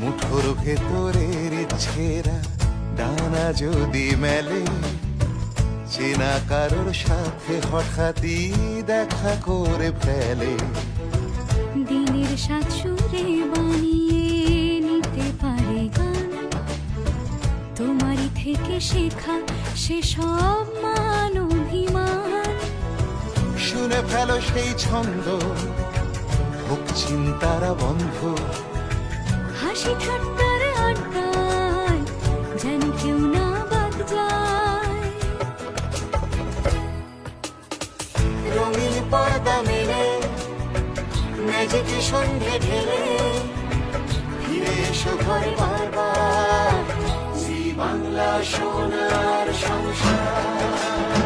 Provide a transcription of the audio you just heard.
মুঠোর ভেতরের ছেঁড়া ডানা যদি মেলে, চেনা কারোর সাথে হঠাৎই দেখা করে ফেলে। দিনের সাত সুরে বানিয়ে নিতে পারে গান, তোমারই থেকে শেখা সেসব মান অভিমান। শুনে ফেলো সেই ছন্দ, হোক চিন্তারা বন্ধ, হাসি ঠাট্টার আড্ডায় যেন কেউ না বাদ যায়। রঙিন পর্দা মেলে ম্যাজিক সন্ধে ঢেলে, ফিরে এসো ঘরে বারবার, জি বাংলা সোনার সংসার।